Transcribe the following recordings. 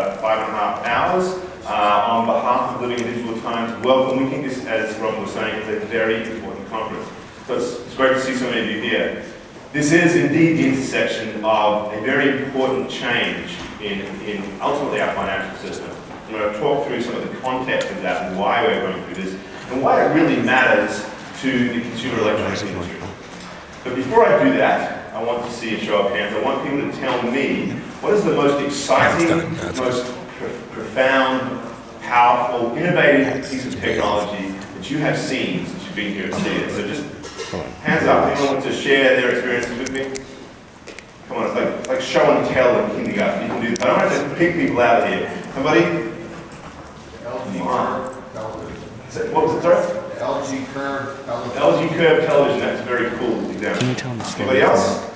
about 5.5 hours on behalf of Living in Digital Times. Welcome. We think this, as Robin was saying, is a very important conference. So it's great to see so many of you here. This is indeed the intersection of a very important change in ultimately our financial system. I'm going to talk through some of the context of that and why we're going through this and why it really matters to the consumer electronics industry. But before I do that, I want to see a show of hands. I want people to tell me what is the most exciting, most profound, powerful, innovative piece of technology that you have seen since you've been here at CES. So just hands up. Anyone want to share their experiences with me? Come on, it's like show and tell in kindergarten. You can do this. I don't want to just pick people out of here. Somebody? LG television. What was it, sorry? LG Curve television. LG Curve television. That's a very cool example. Can you tell me? Anybody else?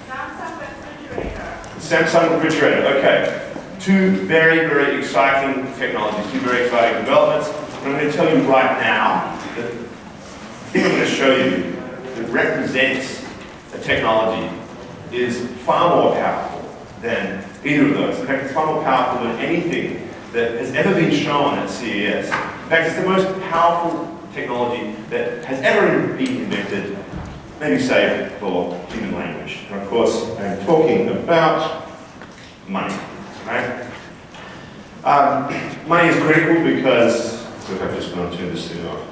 Samsung refrigerator. Samsung refrigerator. Okay. Two very, very exciting technologies. Two very exciting developments. And I'm going to tell you right now that the thing I'm going to show you that represents a technology is far more powerful than either of those. In fact, it's far more powerful than anything that has ever been shown at CES. In fact, it's the most powerful technology that has ever been invented, maybe save for human language. And of course, I'm talking about money. Right? Money is critical because, so I've just going to turn this thing off.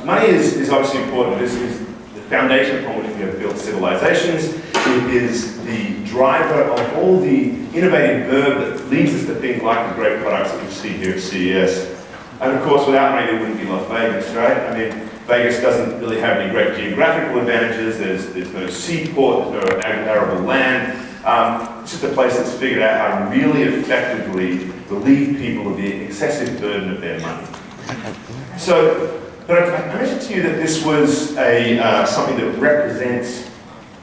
Money is obviously important. This is the foundation upon which we have built civilizations. It is the driver of all the innovative verb that leads us to things like the great products that we see here at CES. And of course, without money, there wouldn't be Las Vegas, right? I mean, Vegas doesn't really have any great geographical advantages. There's no seaport, there's no arable land. It's just a place that's figured out how to really effectively relieve people of the excessive burden of their money. So, but I mentioned to you that this was something that represents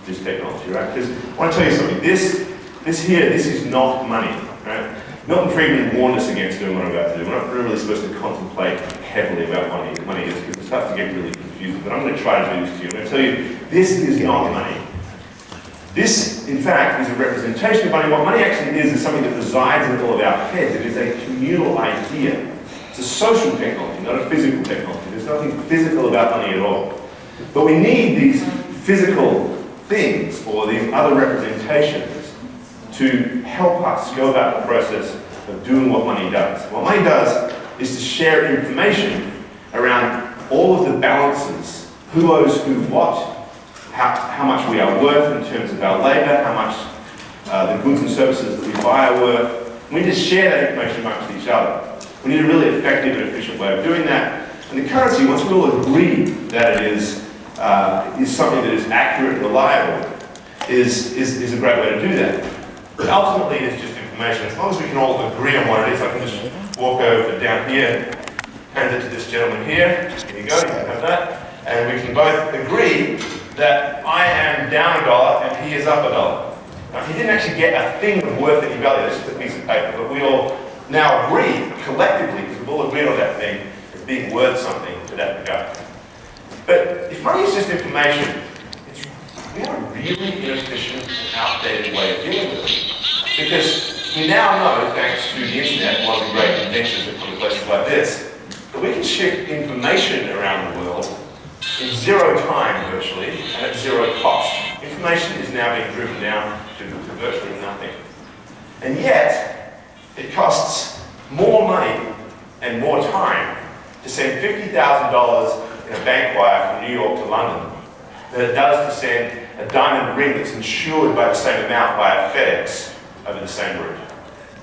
this technology, right? Because I want to tell you something. This is not money, right? Milton Friedman warned us against doing what I'm about to do. We're not really supposed to contemplate heavily about what money is because it starts to get really confusing. But I'm going to try to do this to you. I'm going to tell you, this is not money. This, in fact, is a representation of money. What money actually is something that resides in all of our heads. It is a communal idea. It's a social technology, not a physical technology. There's nothing physical about money at all. But we need these physical things or these other representations to help us go about the process of doing what money does. What money does is to share information around all of the balances, who owes who what, how much we are worth in terms of our labor, how much the goods and services that we buy are worth. We need to share that information amongst each other. We need a really effective and efficient way of doing that. And the currency, once we all agree that it is something that is accurate and reliable, is a great way to do that. But ultimately, it's just information. As long as we can all agree on what it is, I can just walk over down here, hand it to this gentleman here. Here you go, you can have that. And we can both agree that I am down $1 and he is up $1. Now, he didn't actually get a thing of worth any value, that's just a piece of paper, but we all now agree collectively, because we've all agreed on that thing, as being worth something to that regard. But if money is just information, we have a really inefficient and outdated way of dealing with it. Because we now know, thanks to the internet, one of the great inventions that come to places like this, that we can shift information around the world in 0 time virtually, and at 0 cost. Information is now being driven down to virtually nothing. And yet, it costs more money and more time to send $50,000 in a bank wire from New York to London than it does to send a diamond ring that's insured by the same amount by a FedEx over the same route.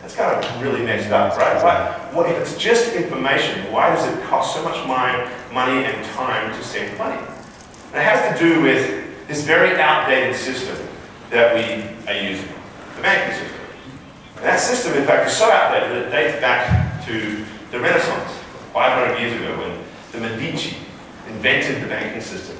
That's kind of really messed up, right? What if it's just information, why does it cost so much money and time to send money? And it has to do with this very outdated system that we are using, the banking system. And that system, in fact, is so outdated that it dates back to the Renaissance, 500 years ago, when the Medici invented the banking system.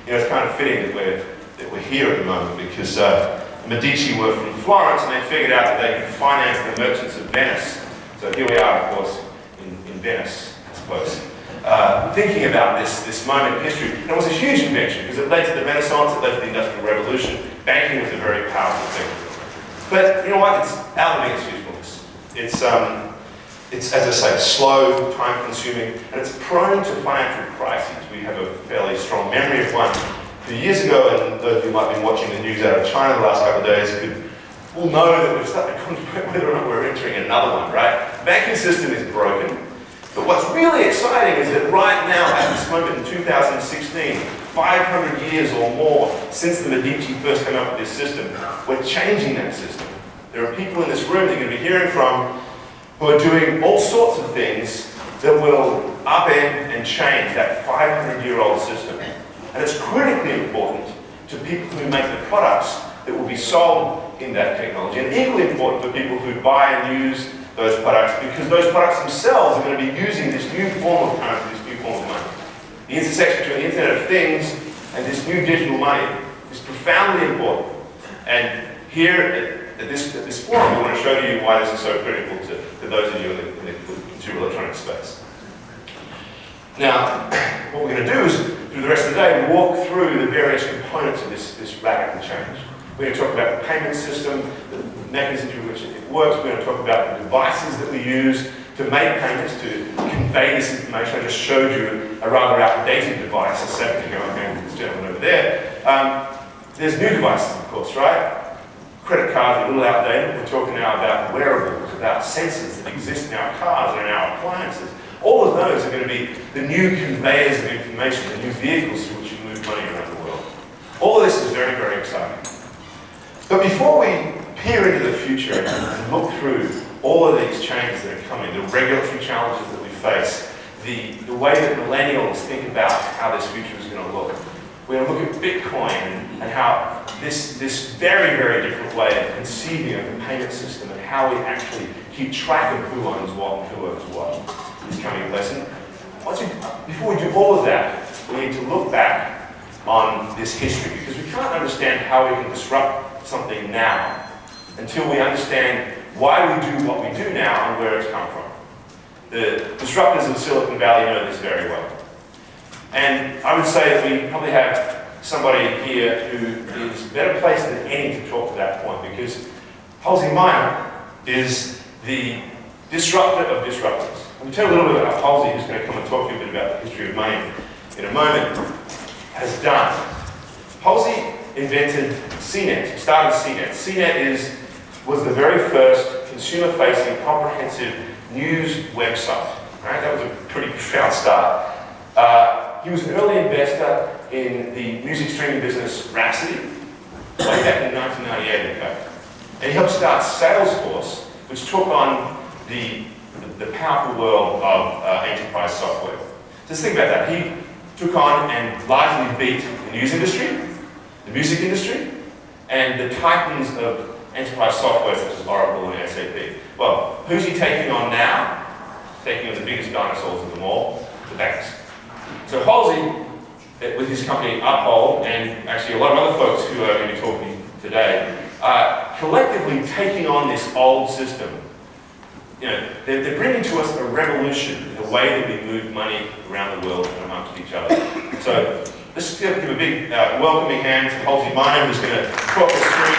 You know, it's kind of fitting that we're here at the moment because the Medici were from Florence and they figured out that they could finance the merchants of Venice. So here we are, of course, in Venice, I suppose. thinking about this moment in history. And it was a huge invention because it led to the Renaissance, it led to the Industrial Revolution. Banking was a very powerful thing. But you know what? It's outliving its usefulness. It's, as I say, slow, time-consuming, and it's prone to financial crises. We have a fairly strong memory of one a few years ago, and those of you who might have been watching the news out of China the last couple of days will know that we've started to contemplate whether or not we're entering another one, right? The banking system is broken. But what's really exciting is that right now, at this moment in 2016, 500 years or more since the Medici first came up with this system, we're changing that system. There are people in this room that you're going to be hearing from who are doing all sorts of things that will upend and change that 500-year-old system. And it's critically important to people who make the products that will be sold in that technology, and equally important for people who buy and use those products, because those products themselves are going to be using this new form of currency, this new form of money. The intersection between the Internet of Things and this new digital money is profoundly important. And here at this forum, we want to show you why this is so critical to those of you in the consumer electronics space. Now, what we're going to do is, through the rest of the day, walk through the various components of this radical change. We're going to talk about the payment system, the mechanism through which it works. We're going to talk about the devices that we use to make payments, to convey this information. I just showed you a rather outdated device a second ago. I'm going with this gentleman over there. There's new devices, of course, right? Credit cards are a little outdated. We're talking now about wearables, about sensors that exist in our cars and in our appliances. All of those are going to be the new conveyors of information, the new vehicles through which you move money around the world. All of this is very, very exciting. But before we peer into the future and look through all of these changes that are coming, the regulatory challenges that we face, the way that millennials think about how this future is going to look, we're going to look at Bitcoin and how this very, very different way of conceiving of the payment system and how we actually keep track of who owns what and who owns what is coming in place. And before we do all of that, we need to look back on this history, because we can't understand how we can disrupt something now until we understand why we do what we do now and where it's come from. The disruptors of Silicon Valley know this very well. And I would say that we probably have somebody here who is better placed than any to talk to that point, because Halsey Minor is the disruptor of disruptors. Let me tell you a little bit about Halsey, who's going to come and talk to you a bit about the history of money in a moment, has done. Halsey invented CNet, started CNet. CNet was the very first consumer-facing, comprehensive news website. Right? That was a pretty profound start. He was an early investor in the music streaming business Rhapsody, way back in 1998, in fact. And he helped start Salesforce, which took on the powerful world of enterprise software. Just think about that. He took on and largely beat the news industry, the music industry, and the titans of enterprise software such as Oracle and SAP. Well, who's he taking on now? Taking on the biggest dinosaurs of them all, the banks. So Halsey, with his company Uphold, and actually a lot of other folks who are going to be talking today, are collectively taking on this old system. You know, they're bringing to us a revolution in the way that we move money around the world and amongst each other. So let's give a big welcoming hand to Halsey Minor, who's going to talk us through